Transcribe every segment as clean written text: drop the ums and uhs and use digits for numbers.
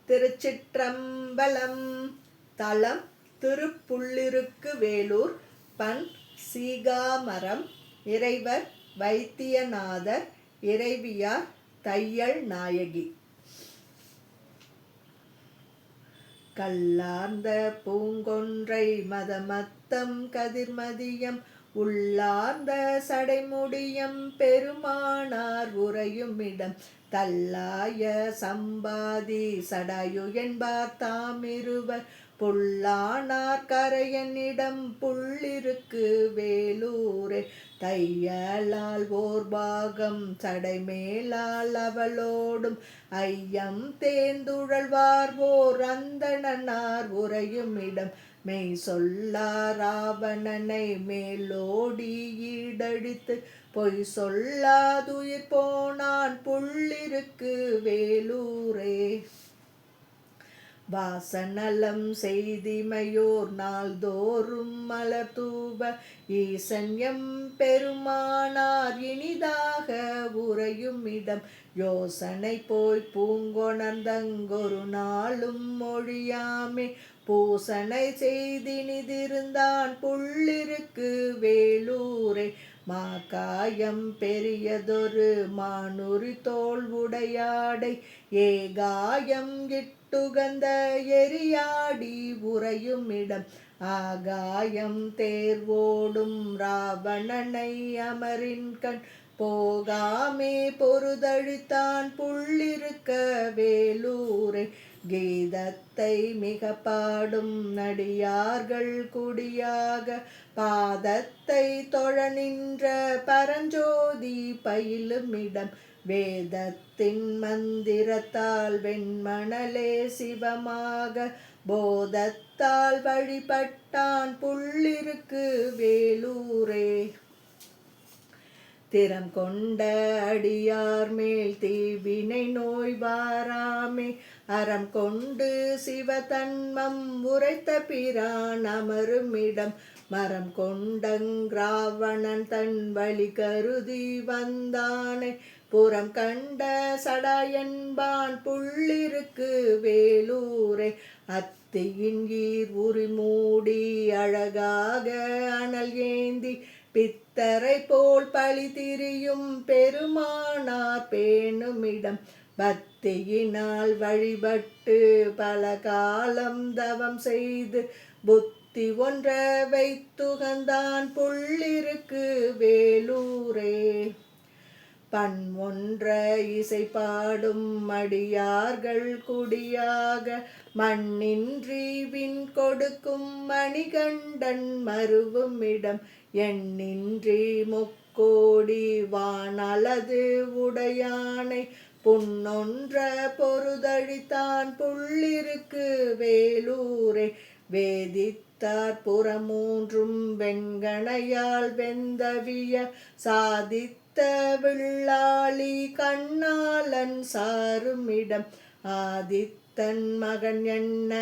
திருச்சிற்றம்பலம். தலம் திருப்புள்ளிருக்கு வேலூர். பண் சீகாமரம். இறைவர் வைத்தியநாதர். இறைவியார் தையல் நாயகி. கல்லார்ந்த பூங்கொன்றை மதமத்தம் கதிர்மதியம் உள்ளார்ந்த சடைமுடியம் பெருமானார் உறையுமிடம் தல்லாய சம்பாதி சடாயு என்பார் தாமிருவர் புல்லானார் கரையனிடம் புள்ளிருக்கு வேலூரே. தையலால் ஓர் பாகம் சடைமேலால் அவளோடும் ஐயம் தேர்ந்துழல்வார் ஓர் அந்தணனார் உறையுமிடம் மெய் சொல்லார் ராவணனை மேலோடி ஈடழித்து பொய் சொல்லாதுயிர் போனான் புள்ளிருக்கு வேலூரே. வாசநலம் செய்திமையோர் நாள்தோறும் மலர் தூப ஈசன்யம் பெருமானார் இனிதாக உறையுமிடம் யோசனை போய் பூங்கொணர்ந்தங்கொரு நாளும் மொழியாமே பூசனை செய்தினிதிருந்தான் புள்ளிருக்கு வேலூரே. மாகாயம் பெரியதொரு மானுரி தோல் உடையாடை ஏகாயம் இட்டுகந்த எரியாடி உறையுமிடம் ஆகாயம் தேர்வோடும் ராவணனை அமரின்கண் போகாமே பொருதழித்தான் புள்ளிருக்க வேலூரே. கீதத்தை மிக பாடும் நடியார்கள் குடியாக பாதத்தை தொழ நின்ற பரஞ்சோதி பயிலுமிடம் வேதத்தின் மந்திரத்தால் வெண்மணலே சிவமாக போதத்தால் வழிபட்டான் புள்ளிருக்கு வேலூரே. திறம் கொண்ட அடியார் மேல் தீவினை நோய் வாராமே அறம் கொண்டு சிவதன்மம் உரைத்த பிரான் அமருமிடம் மரம் கொண்டங்கிராவணன் தன் வழி கருதி வந்தானை புறம் கண்ட சடாயன்பான் புள்ளிருக்கு வேலூரே. அத்தியின் ஈர் உரி மூடி அழகாக அனல் ஏந்தி பித்தரை போல் பழி திரியும் பெருமானார் பேணுமிடம் பக்தியினால் வழிபட்டு பல காலம் தவம் செய்து புத்தி ஒன்ற வைத்துகந்தான் புள்ளிருக்கு வேலூரே. பண் ஒன்ற இசை பாடும் அடியார்கள் குடியாக மண்ணின்றி விண் கொடுக்கும் மணிகண்டன் மருவுமிடம் எண்ணின்றி முக்கோடி வானலது உடையானை புன்னொன்ற பொருதழித்தான் புள்ளிருக்கு வேலூரே. வேதித்தார் புறமூன்றும் வெங்கணையால் வெந்தவிய சாதித்த வில்லாளி கண்ணாளன் சாருமிடம் ஆதித்தன் மகன் என்ன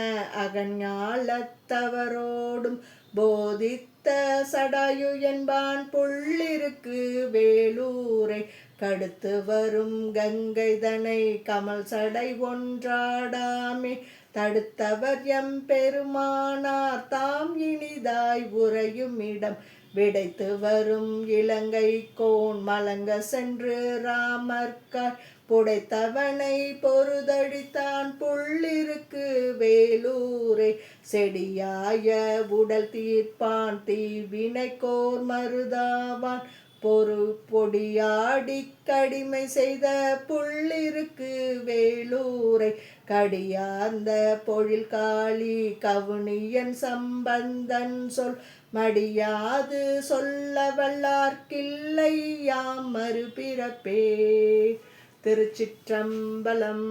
அகஞாலத்தவரோடும் போதித்த சடாயு என்பான் புள்ளிருக்கு வேலூரை. கடுத்து வரும் கங்கைதனை கமல் சடை ஒன்றாடாமே தடுத்தவர் எம் பெருமானார் தாம் இனிதாய் உறையுமிடம் விடைத்து வரும் இலங்கை கோன் மலங்க சென்று ராமர்காய் புடைத்தவனை பொருதழித்தான் புள்ளிருக்கு வேலூரே. செடியாய உடல் தீர்ப்பான் தீவினை கோர் மருதாவான் பொடியாடி கடிமை செய்த புள்ளிருக்கு வேலூரை. கடியார்ந்த பொழில் காளி கவுனியன் சம்பந்தன் சொல் மடியாது சொல்ல வல்லார்க்கில்லை யாம் மறுபிறப்பே. திருச்சிற்றம்பலம்.